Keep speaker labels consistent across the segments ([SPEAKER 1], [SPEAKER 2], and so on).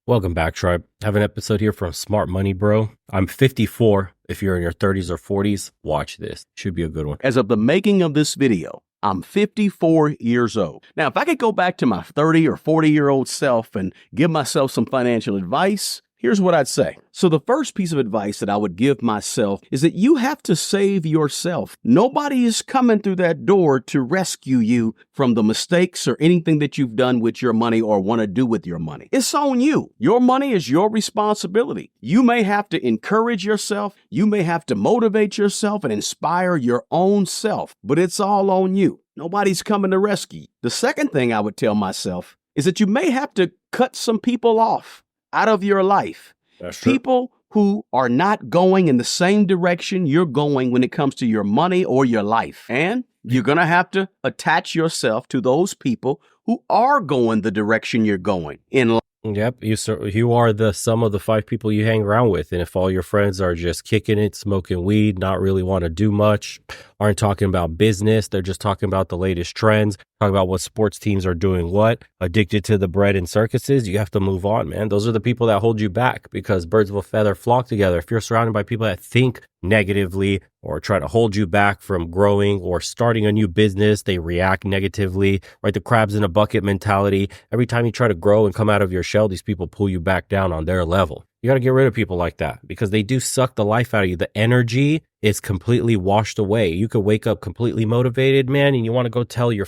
[SPEAKER 1] Welcome back, Tribe. I have an episode here from Smart Money Bro. I'm 54. If you're in your 30s or 40s, watch this. Should be a good one.
[SPEAKER 2] As of the making of this video, I'm 54 years old. Now, if I could go back to my 30 or 40-year-old self and give myself some financial advice, here's what I'd say. So the first piece of advice that I would give myself is that you have to save yourself. Nobody is coming through that door to rescue you from the mistakes or anything that you've done with your money or want to do with your money. It's on you. Your money is your responsibility. You may have to encourage yourself. You may have to motivate yourself and inspire your own self, but it's all on you. Nobody's coming to rescue you. The second thing I would tell myself is that you may have to cut some people off out of your life.
[SPEAKER 1] That's true.
[SPEAKER 2] People who are not going in the same direction you're going when it comes to your money or your life. And you're going to have to attach yourself to those people who are going the direction you're going in life.
[SPEAKER 1] Yep, you are the sum of the 5 people you hang around with. And if all your friends are just kicking it, smoking weed, not really want to do much, aren't talking about business, they're just talking about the latest trends, talking about what sports teams are doing what, addicted to the bread and circuses, you have to move on, man. Those are the people that hold you back because birds of a feather flock together. If you're surrounded by people that think negatively or try to hold you back from growing or starting a new business, they react negatively, right? The crabs in a bucket mentality. Every time you try to grow and come out of your shell, these people pull you back down on their level. You got to get rid of people like that because they do suck the life out of you. The energy is completely washed away. You could wake up completely motivated, man, and you want to go tell your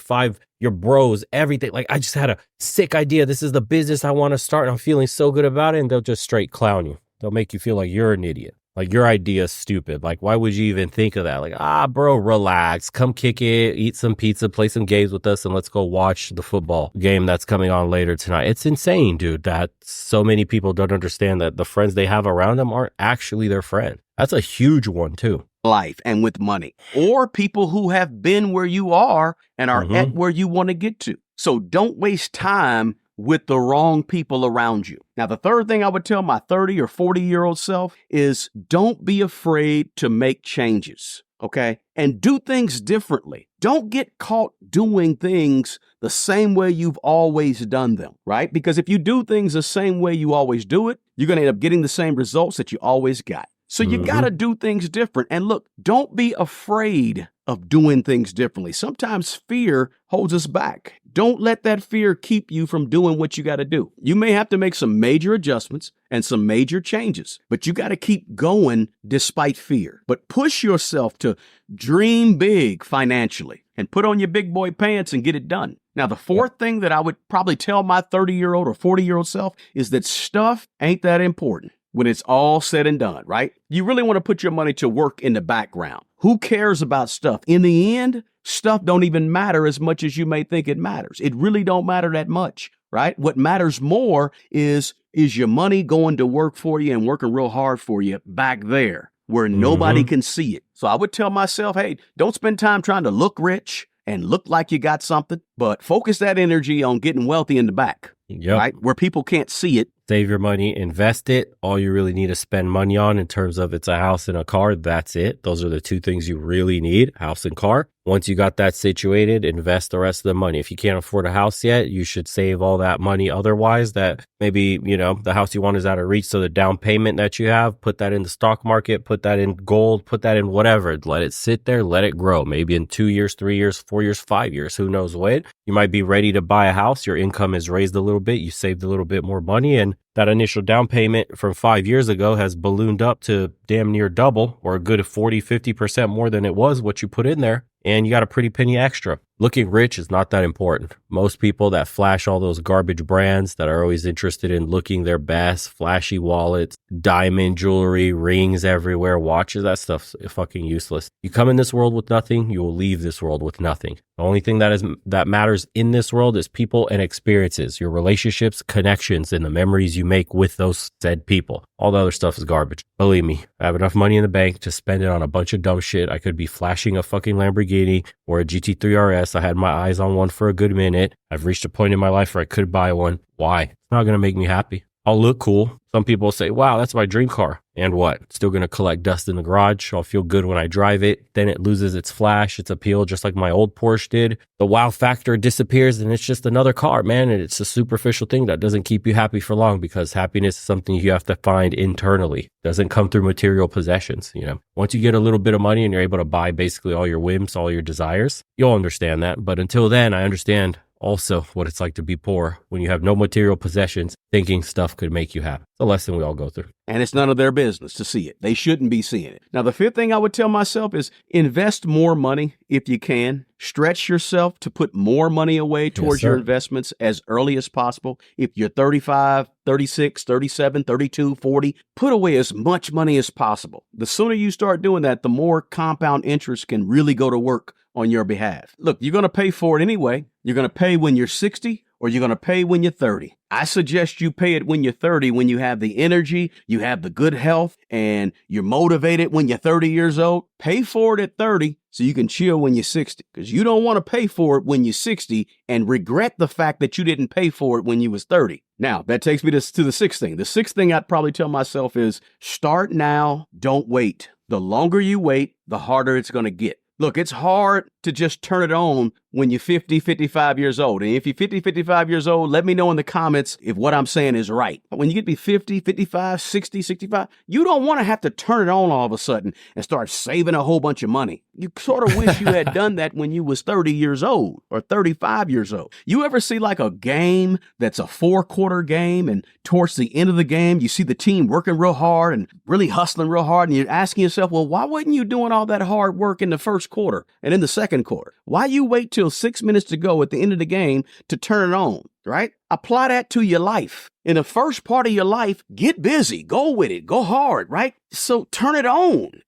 [SPEAKER 1] bros everything. Like, I just had a sick idea. This is the business I want to start, and I'm feeling so good about it. And they'll just straight clown you. They'll make you feel like you're an idiot. Like, your idea is stupid. Like, why would you even think of that? Like, bro, relax. Come kick it, eat some pizza, play some games with us, and let's go watch the football game that's coming on later tonight. It's insane, dude, that so many people don't understand that the friends they have around them aren't actually their friend. That's a huge one, too.
[SPEAKER 2] Life and with money, or people who have been where you are and are at where you want to get to. So don't waste time with the wrong people around you. Now, the third thing I would tell my 30 or 40-year-old self is don't be afraid to make changes, okay? And do things differently. Don't get caught doing things the same way you've always done them, right? Because if you do things the same way you always do it, you're going to end up getting the same results that you always got. So you got to do things different. And look, don't be afraid of doing things differently. Sometimes fear holds us back. Don't let that fear keep you from doing what you got to do. You may have to make some major adjustments and some major changes, but you got to keep going despite fear. But push yourself to dream big financially and put on your big boy pants and get it done. Now, the fourth thing that I would probably tell my 30-year-old or 40-year-old self is that stuff ain't that important when it's all said and done, right? You really want to put your money to work in the background. Who cares about stuff? In the end, stuff don't even matter as much as you may think it matters. It really don't matter that much, right? What matters more is your money going to work for you and working real hard for you back there where nobody can see it. So I would tell myself, hey, don't spend time trying to look rich and look like you got something, but focus that energy on getting wealthy in the back, right? Where people can't see it.
[SPEAKER 1] Save your money, invest it. All you really need to spend money on in terms of it's a house and a car. That's it. Those are the 2 things you really need, house and car. Once you got that situated, invest the rest of the money. If you can't afford a house yet, you should save all that money otherwise that maybe, the house you want is out of reach. So the down payment that you have, put that in the stock market, put that in gold, put that in whatever. Let it sit there, let it grow. Maybe in 2 years, 3 years, 4 years, 5 years, who knows when. You might be ready to buy a house. Your income is raised a little bit. You saved a little bit more money, and that initial down payment from 5 years ago has ballooned up to damn near double or a good 40, 50% more than it was what you put in there. And you got a pretty penny extra. Looking rich is not that important. Most people that flash all those garbage brands that are always interested in looking their best, flashy wallets, diamond jewelry, rings everywhere, watches, that stuff's fucking useless. You come in this world with nothing, you will leave this world with nothing. The only thing that matters in this world is people and experiences, your relationships, connections, and the memories you make with those said people. All the other stuff is garbage. Believe me, I have enough money in the bank to spend it on a bunch of dumb shit. I could be flashing a fucking Lamborghini or a GT3 RS. I had my eyes on one for a good minute. I've reached a point in my life where I could buy one. Why? It's not going to make me happy. I'll look cool. Some people say, wow, that's my dream car. And what? It's still going to collect dust in the garage. I'll feel good when I drive it. Then it loses its flash, its appeal, just like my old Porsche did. The wow factor disappears and it's just another car, man. And it's a superficial thing that doesn't keep you happy for long, because happiness is something you have to find internally. It doesn't come through material possessions. Once you get a little bit of money and you're able to buy basically all your whims, all your desires, you'll understand that. But until then, I understand also what it's like to be poor when you have no material possessions, thinking stuff could make you happy. It's a lesson we all go through.
[SPEAKER 2] And it's none of their business to see it. They shouldn't be seeing it. Now, the fifth thing I would tell myself is invest more money if you can. Stretch yourself to put more money away towards your investments as early as possible. If you're 35, 36, 37, 32, 40, put away as much money as possible. The sooner you start doing that, the more compound interest can really go to work on your behalf. Look, you're going to pay for it anyway. You're going to pay when you're 60 or you're going to pay when you're 30. I suggest you pay it when you're 30, when you have the energy, you have the good health, and you're motivated when you're 30 years old. Pay for it at 30 so you can chill when you're 60, because you don't want to pay for it when you're 60 and regret the fact that you didn't pay for it when you was 30. Now, that takes me to the sixth thing. The sixth thing I'd probably tell myself is start now, don't wait. The longer you wait, the harder it's going to get. Look, it's hard to just turn it on when you're 50, 55 years old. And if you're 50, 55 years old, let me know in the comments if what I'm saying is right. When you get to be 50, 55, 60, 65, you don't want to have to turn it on all of a sudden and start saving a whole bunch of money. You sort of wish you had done that when you was 30 years old or 35 years old. You ever see like a game that's a 4-quarter game, and towards the end of the game, you see the team working real hard and really hustling real hard, and you're asking yourself, well, why wasn't you doing all that hard work in the first quarter and in the second quarter? Why you wait till 6 minutes to go at the end of the game to turn it on, right? Apply that to your life. In the first part of your life, get busy, go with it, go hard, right? So turn it on.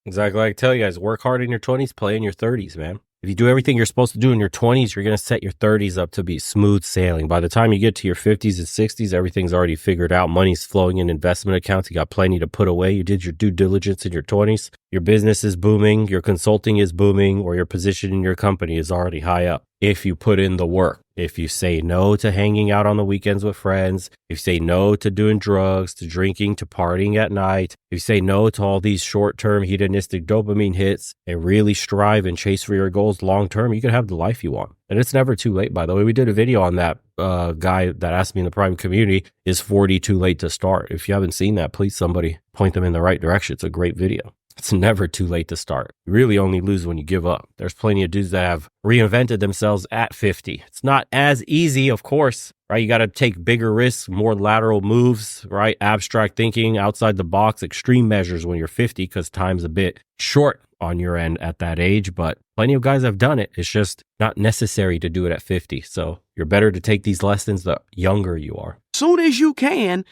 [SPEAKER 1] Exactly. Like I tell you guys, work hard in your 20s, play in your 30s, man. If you do everything you're supposed to do in your 20s, you're going to set your 30s up to be smooth sailing. By the time you get to your 50s and 60s, everything's already figured out. Money's flowing in investment accounts. You got plenty to put away. You did your due diligence in your 20s. Your business is booming. Your consulting is booming, or your position in your company is already high up. If you put in the work, if you say no to hanging out on the weekends with friends, if you say no to doing drugs, to drinking, to partying at night, if you say no to all these short-term hedonistic dopamine hits and really strive and chase for your goals long-term, you can have the life you want. And it's never too late, by the way. We did a video on that. Guy that asked me in the private community, is 40 too late to start? If you haven't seen that, please somebody point them in the right direction. It's a great video. It's never too late to start. You really only lose when you give up. There's plenty of dudes that have reinvented themselves at 50. It's not as easy, of course, right? You got to take bigger risks, more lateral moves, right? Abstract thinking, outside the box, extreme measures when you're 50, because time's a bit short on your end at that age. But plenty of guys have done it. It's just not necessary to do it at 50. So you're better to take these lessons the younger you are.
[SPEAKER 2] Soon as you can.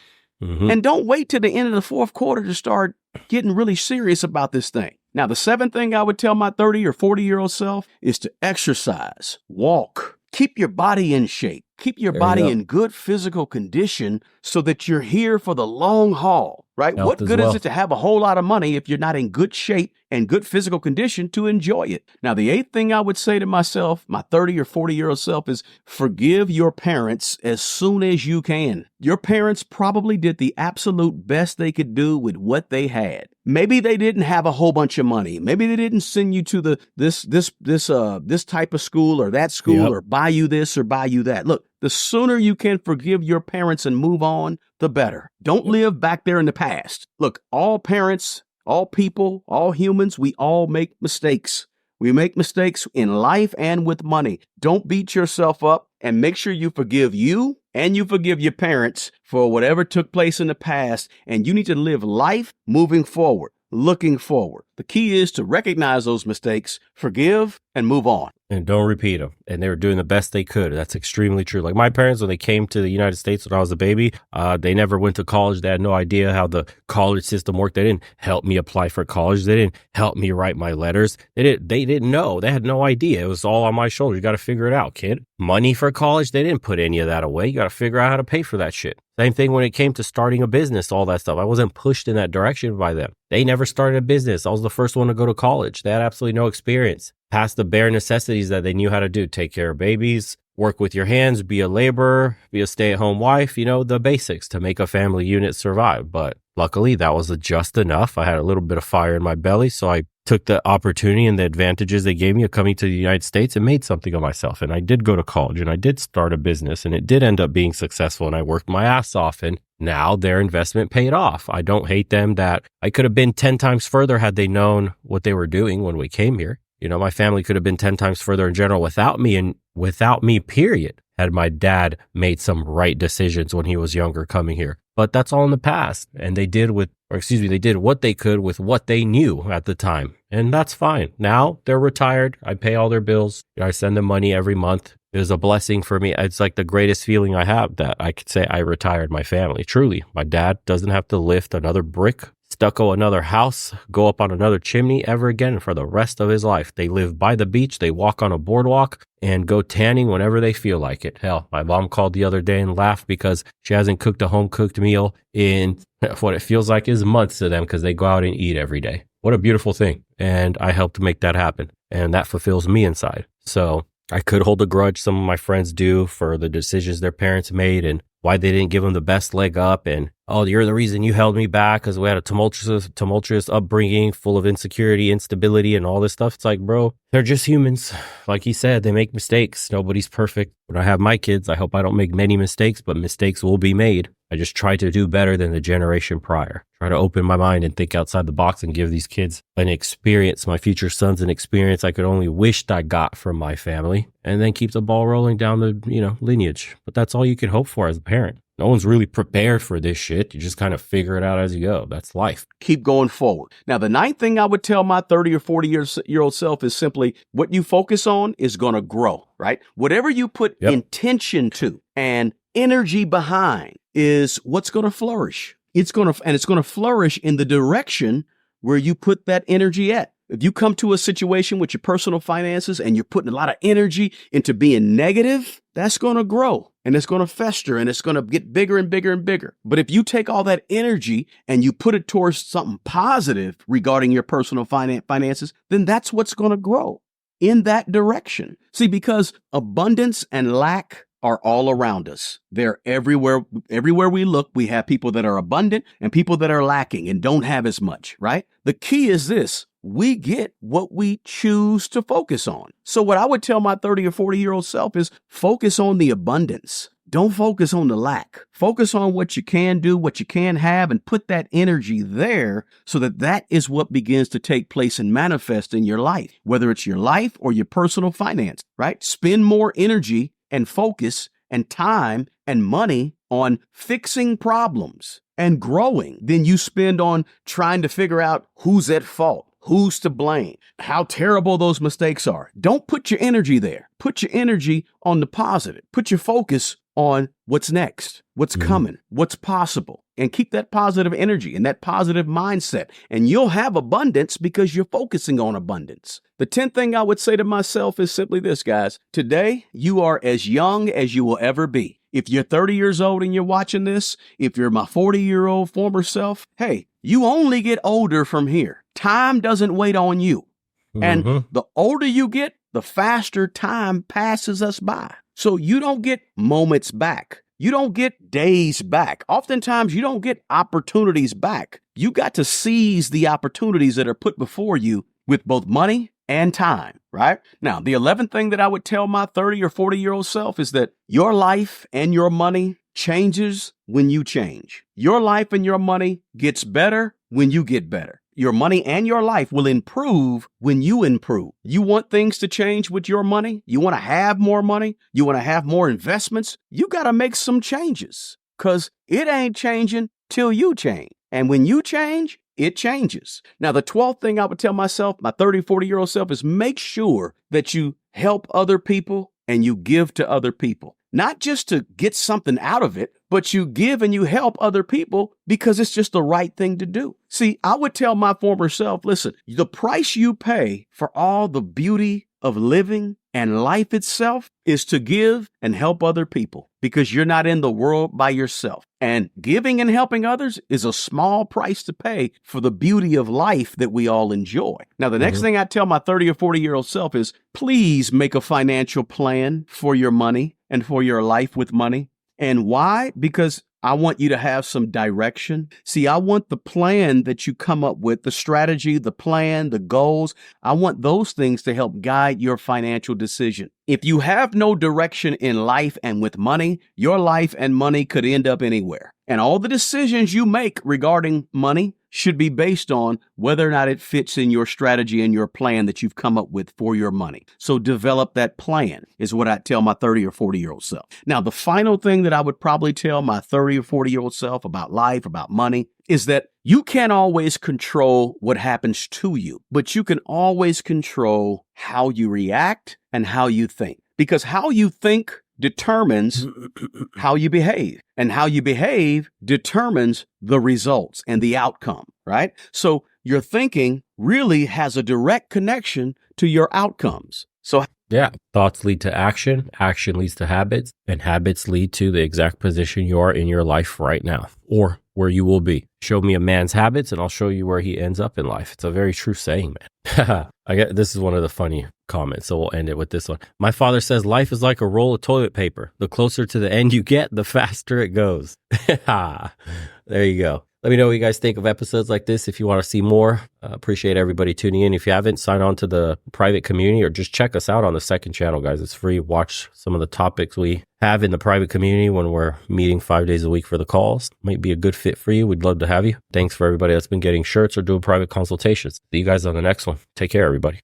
[SPEAKER 2] And don't wait till the end of the fourth quarter to start getting really serious about this thing. Now, the seventh thing I would tell my 30 or 40-year-old self is to exercise, walk, keep your body in shape, keep your body in good physical condition so that you're here for the long haul, right?
[SPEAKER 1] Health
[SPEAKER 2] What good
[SPEAKER 1] well.
[SPEAKER 2] is it to have a whole lot of money if you're not in good shape and good physical condition to enjoy it? Now, the eighth thing I would say to myself, my 30 or 40-year-old self, is forgive your parents as soon as you can. Your parents probably did the absolute best they could do with what they had. Maybe they didn't have a whole bunch of money. Maybe they didn't send you to this type of school or that school, or buy you this or buy you that. Look, the sooner you can forgive your parents and move on, the better. Don't live back there in the past. Look, all parents, all people, all humans, we all make mistakes. We make mistakes in life and with money. Don't beat yourself up, and make sure you forgive you and you forgive your parents for whatever took place in the past. And you need to live life moving forward, looking forward. The key is to recognize those mistakes, forgive, and move on.
[SPEAKER 1] And don't repeat them. And they were doing the best they could. That's extremely true. Like my parents, when they came to the United States when I was a baby, they never went to college. They had no idea how the college system worked. They didn't help me apply for college. They didn't help me write my letters. They didn't know. They had no idea. It was all on my shoulders. You got to figure it out, kid. Money for college, they didn't put any of that away. You got to figure out how to pay for that shit. Same thing when it came to starting a business, all that stuff. I wasn't pushed in that direction by them. They never started a business. I was the first one to go to college. They had absolutely no experience past the bare necessities that they knew how to do. Take care of babies, work with your hands, be a laborer, be a stay-at-home wife, the basics to make a family unit survive. But luckily, that was just enough. I had a little bit of fire in my belly, so I took the opportunity and the advantages they gave me of coming to the United States and made something of myself. And I did go to college and I did start a business and it did end up being successful and I worked my ass off and now their investment paid off. I don't hate them that I could have been 10 times further had they known what they were doing when we came here. My family could have been 10 times further in general without me and without me, period, had my dad made some right decisions when he was younger coming here. But that's all in the past. And they did what they could with what they knew at the time. And that's fine. Now they're retired. I pay all their bills. I send them money every month. It was a blessing for me. It's like the greatest feeling I have that I could say I retired my family. Truly, my dad doesn't have to lift another brick, stucco another house, go up on another chimney ever again for the rest of his life. They live by the beach. They walk on a boardwalk and go tanning whenever they feel like it. Hell, my mom called the other day and laughed because she hasn't cooked a home cooked meal in what it feels like is months to them because they go out and eat every day. What a beautiful thing. And I helped make that happen. And that fulfills me inside. So I could hold a grudge. Some of my friends do for the decisions their parents made and why they didn't give them the best leg up. And, oh, you're the reason you held me back because we had a tumultuous upbringing full of insecurity, instability, and all this stuff. It's like, bro, they're just humans. Like he said, they make mistakes. Nobody's perfect. When I have my kids, I hope I don't make many mistakes, but mistakes will be made. I just try to do better than the generation prior. Try to open my mind and think outside the box and give these kids an experience, my future sons an experience I could only wished I got from my family, and then keep the ball rolling down the, lineage. But that's all you can hope for as a parent. No one's really prepared for this shit. You just kind of figure it out as you go. That's life.
[SPEAKER 2] Keep going forward. Now, the ninth thing I would tell my 30 or 40-year-old self is simply what you focus on is going to grow, right? Whatever you put intention to and energy behind is what's going to flourish. It's going to flourish in the direction where you put that energy at. If you come to a situation with your personal finances and you're putting a lot of energy into being negative, that's going to grow and it's going to fester and it's going to get bigger and bigger and bigger. But if you take all that energy and you put it towards something positive regarding your personal finances, then that's what's going to grow in that direction. See, because abundance and lack are all around us. They're everywhere. Everywhere we look, we have people that are abundant and people that are lacking and don't have as much, right? The key is this. We get what we choose to focus on. So what I would tell my 30 or 40-year-old self is focus on the abundance. Don't focus on the lack. Focus on what you can do, what you can have, and put that energy there so that is what begins to take place and manifest in your life, whether it's your life or your personal finance, right? Spend more energy and focus and time and money on fixing problems and growing than you spend on trying to figure out who's at fault, who's to blame, how terrible those mistakes are. Don't put your energy there. Put your energy on the positive. Put your focus on what's next, what's coming, what's possible, and keep that positive energy and that positive mindset. And you'll have abundance because you're focusing on abundance. The 10th thing I would say to myself is simply this, guys. Today, you are as young as you will ever be. If you're 30 years old and you're watching this, if you're my 40-year-old former self, hey, you only get older from here. Time doesn't wait on you. And the older you get, the faster time passes us by. So you don't get moments back. You don't get days back. Oftentimes, you don't get opportunities back. You got to seize the opportunities that are put before you with both money and time, right? Now, the 11th thing that I would tell my 30 or 40-year-old self is that your life and your money changes when you change. Your life and your money gets better when you get better. Your money and your life will improve when you improve. You want things to change with your money? You want to have more money? You want to have more investments? You got to make some changes because it ain't changing till you change. And when you change, it changes. Now, the 12th thing I would tell myself, my 30, 40-year-old self, is make sure that you help other people and you give to other people. Not just to get something out of it, but you give and you help other people because it's just the right thing to do. See, I would tell my former self, listen, the price you pay for all the beauty of living and life itself is to give and help other people because you're not in the world by yourself. And giving and helping others is a small price to pay for the beauty of life that we all enjoy. Now, the next thing I tell my 30 or 40-year-old self is please make a financial plan for your money and for your life with money. And why? Because I want you to have some direction. See, I want the plan that you come up with, the strategy, the plan, the goals. I want those things to help guide your financial decision. If you have no direction in life and with money, your life and money could end up anywhere. And all the decisions you make regarding money should be based on whether or not it fits in your strategy and your plan that you've come up with for your money. So develop that plan is what I tell my 30 or 40-year-old self. Now, the final thing that I would probably tell my 30 or 40-year-old self about life, about money, is that you can't always control what happens to you, but you can always control how you react and how you think. Because how you think determines how you behave, and how you behave determines the results and the outcome, right? So your thinking really has a direct connection to your outcomes. So
[SPEAKER 1] yeah, thoughts lead to action, action leads to habits, and habits lead to the exact position you are in your life right now, or where you will be. Show me a man's habits and I'll show you where he ends up in life. It's a very true saying, man. This is one of the funny comments, so we'll end it with this one. My father says life is like a roll of toilet paper. The closer to the end you get, the faster it goes. There you go. Let me know what you guys think of episodes like this. If you want to see more, appreciate everybody tuning in. If you haven't, sign on to the private community or just check us out on the second channel, guys. It's free. Watch some of the topics we have in the private community when we're meeting 5 days a week for the calls. Might be a good fit for you. We'd love to have you. Thanks for everybody that's been getting shirts or doing private consultations. See you guys on the next one. Take care, everybody.